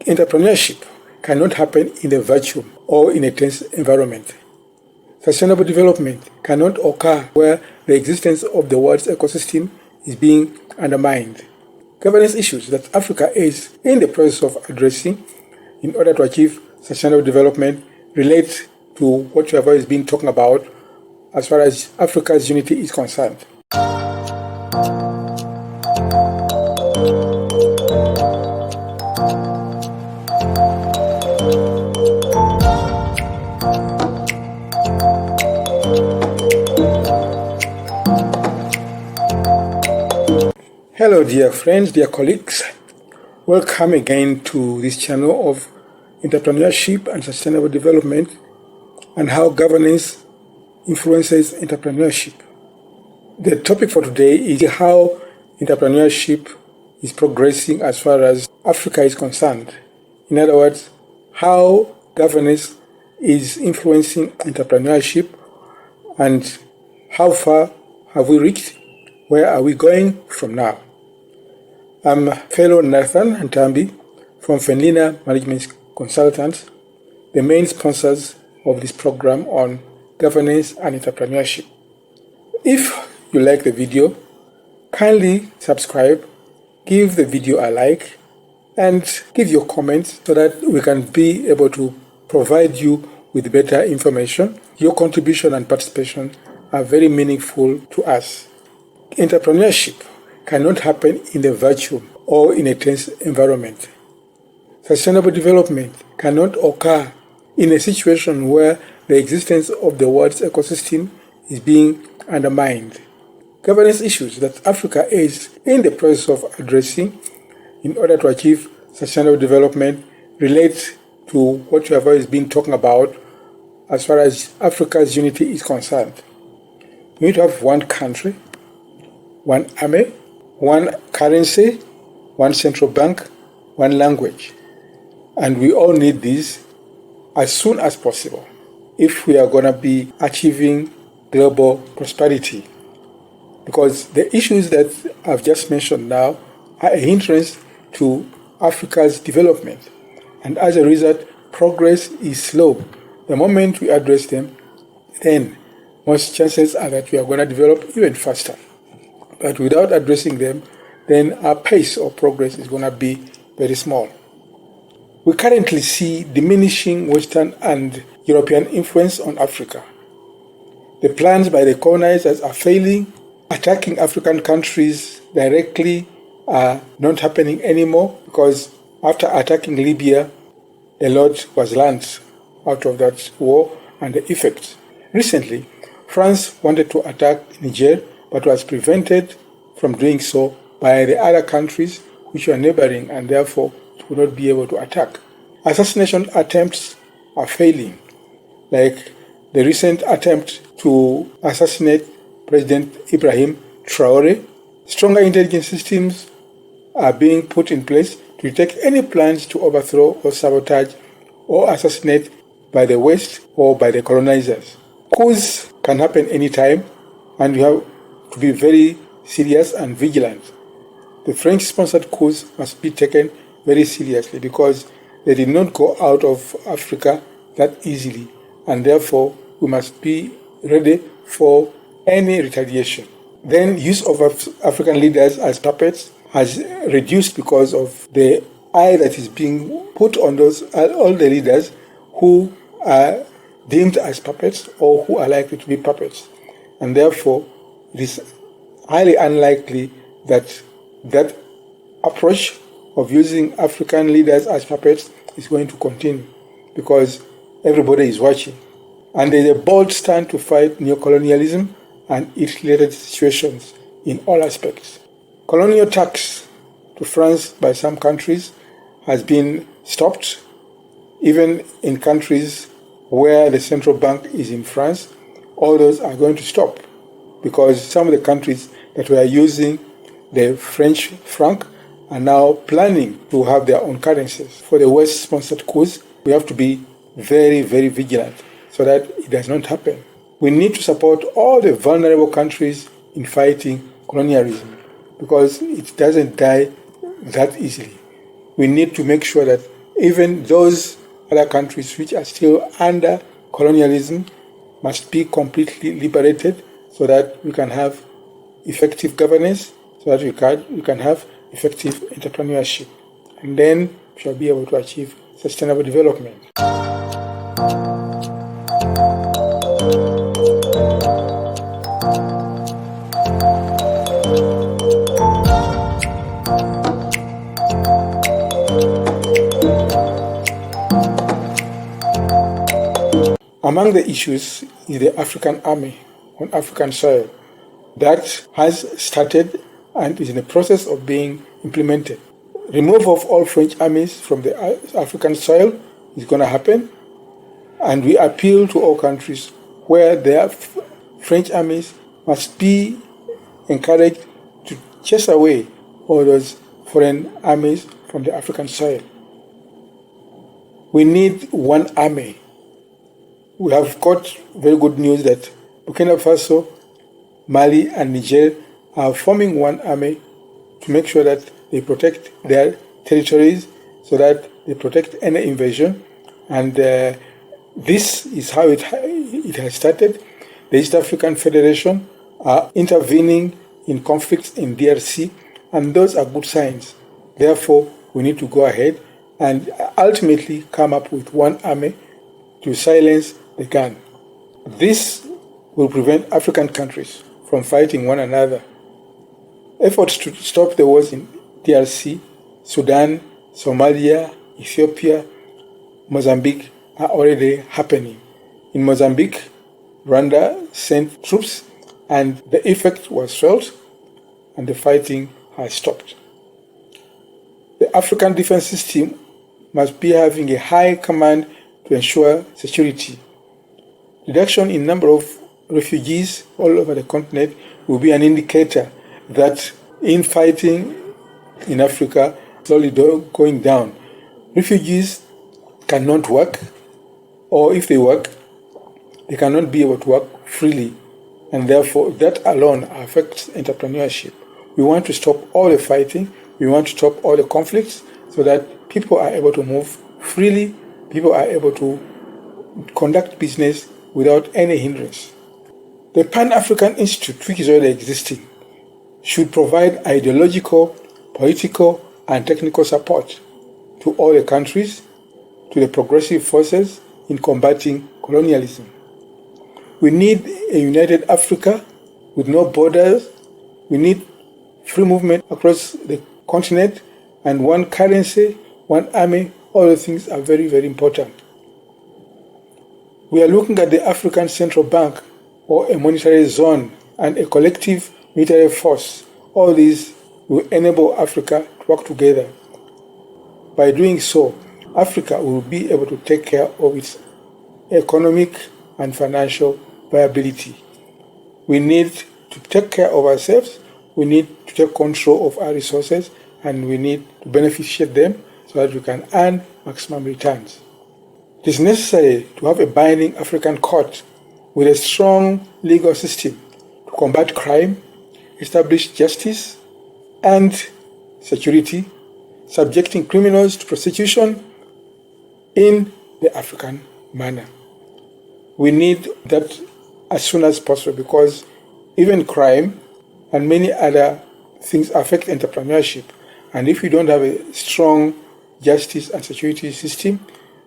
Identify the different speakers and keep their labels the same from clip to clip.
Speaker 1: Entrepreneurship cannot happen in a vacuum or in a tense environment. Sustainable development cannot occur where the existence of the world's ecosystem is being undermined. Governance issues that Africa is in the process of addressing in order to achieve sustainable development relate to what we have always been talking about as far as Africa's unity is concerned. Hello dear friends, dear colleagues. Welcome again to this channel of entrepreneurship and sustainable development and how governance influences entrepreneurship. The topic for today is how entrepreneurship is progressing as far as Africa is concerned. In other words, how governance is influencing entrepreneurship and how far have we reached? Where are we going from now? I'm fellow Nathan Ntambi from Fenlina Management Consultants, the main sponsors of this program on governance and entrepreneurship. If you like the video, kindly subscribe, give the video a like, and give your comments so that we can be able to provide you with better information. Your contribution and participation are very meaningful to us. Entrepreneurship cannot happen in a vacuum or in a tense environment. Sustainable development cannot occur in a situation where the existence of the world's ecosystem is being undermined. Governance issues that Africa is in the process of addressing in order to achieve sustainable development relate to what we have always been talking about as far as Africa's unity is concerned. We need to have one country, one army, one currency, one central bank, one language. And we all need these as soon as possible if we are going to be achieving global prosperity. Because the issues that I've just mentioned now are a hindrance to Africa's development. And as a result, progress is slow. The moment we address them, then most chances are that we are going to develop even faster. But without addressing them, then our pace of progress is going to be very small. We currently see diminishing Western and European influence on Africa. The plans by the colonizers are failing. Attacking African countries directly are not happening anymore because after attacking Libya, a lot was learned out of that war and the effects. Recently, France wanted to attack Niger but was prevented from doing so by the other countries which were neighboring and therefore would not be able to attack. Assassination attempts are failing, like the recent attempt to assassinate President Ibrahim Traoure. Stronger intelligence systems are being put in place to detect any plans to overthrow or sabotage or assassinate by the West or by the colonizers. Coups can happen anytime, and we have to be very serious and vigilant. The French-sponsored coups must be taken very seriously because they did not go out of Africa that easily, and therefore we must be ready for any retaliation. Then use of African leaders as puppets has reduced because of the eye that is being put on all the leaders who are deemed as puppets or who are likely to be puppets. And therefore, it is highly unlikely that that approach of using African leaders as puppets is going to continue because everybody is watching. And there is a bold stand to fight neocolonialism and its related situations in all aspects. Colonial tax to France by some countries has been stopped, even in countries where the central bank is in France. All those are going to stop because some of the countries that were using the French franc are now planning to have their own currencies. For the West-sponsored coups, we have to be very, very vigilant so that it does not happen. We need to support all the vulnerable countries in fighting colonialism because it doesn't die that easily. We need to make sure that Even those other countries which are still under colonialism must be completely liberated so that we can have effective governance, so that we can have effective entrepreneurship. And then we shall be able to achieve sustainable development. Among the issues is the African army on African soil that has started and is in the process of being implemented. Removal of all French armies from the African soil is going to happen, and we appeal to all countries where there are French armies must be encouraged to chase away all those foreign armies from the African soil. We need one army. We have got very good news that Burkina Faso, Mali, and Niger are forming one army to make sure that they protect their territories, so that they protect any invasion. And this is how it has started. The East African Federation are intervening in conflicts in DRC, and those are good signs. Therefore, we need to go ahead and ultimately come up with one army to silence the gun. This will prevent African countries from fighting one another. Efforts to stop the wars in DRC, Sudan, Somalia, Ethiopia, Mozambique are already happening. In Mozambique, Rwanda sent troops, and the effect was felt, and the fighting has stopped. The African defense system must be having a high command to ensure security. Reduction in number of refugees all over the continent will be an indicator that infighting in Africa is slowly going down. Refugees cannot work, or if they work, they cannot be able to work freely, and therefore that alone affects entrepreneurship. We want to stop all the fighting, we want to stop all the conflicts, so that people are able to move freely, people are able to conduct business without any hindrance. The Pan-African Institute, which is already existing, should provide ideological, political, and technical support to all the countries, to the progressive forces in combating colonialism. We need a united Africa with no borders. We need free movement across the continent, and one currency, one army. All the things are very, very important. We are looking at the African Central Bank, or a monetary zone, and a collective military force. All these will enable Africa to work together. By doing so, Africa will be able to take care of its economic and financial viability. We need to take care of ourselves, we need to take control of our resources, and we need to beneficiate them so that we can earn maximum returns. It is necessary to have a binding African court with a strong legal system to combat crime, establish justice and security, subjecting criminals to prosecution in the African manner. We need that as soon as possible, because even crime and many other things affect entrepreneurship. And if we don't have a strong justice and security system,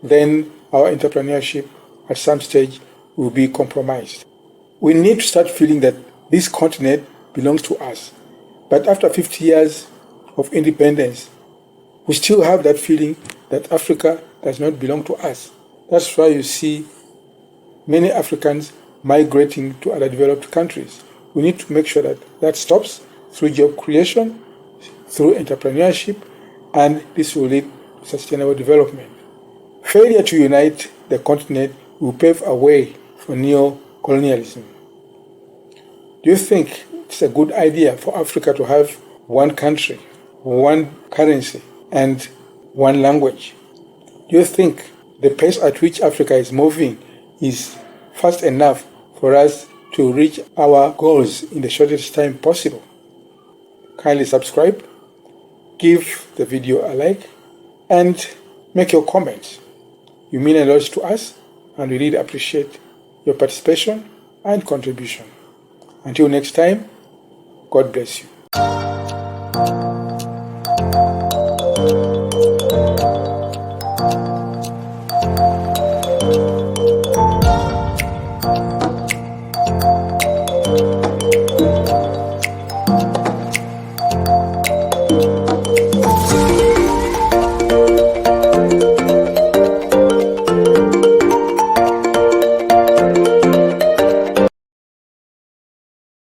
Speaker 1: then our entrepreneurship at some stage will be compromised. We need to start feeling that this continent belongs to us. But after 50 years of independence, we still have that feeling that Africa does not belong to us. That's why you see many Africans migrating to other developed countries. We need to make sure that that stops through job creation, through entrepreneurship, and this will lead to sustainable development. Failure to unite the continent will pave a way for neo-colonialism. Do you think it's a good idea for Africa to have one country, one currency, and one language? Do you think the pace at which Africa is moving is fast enough for us to reach our goals in the shortest time possible? Kindly subscribe, give the video a like, and make your comments. You mean a lot to us, and we really appreciate your participation and contribution. Until next time, God bless you.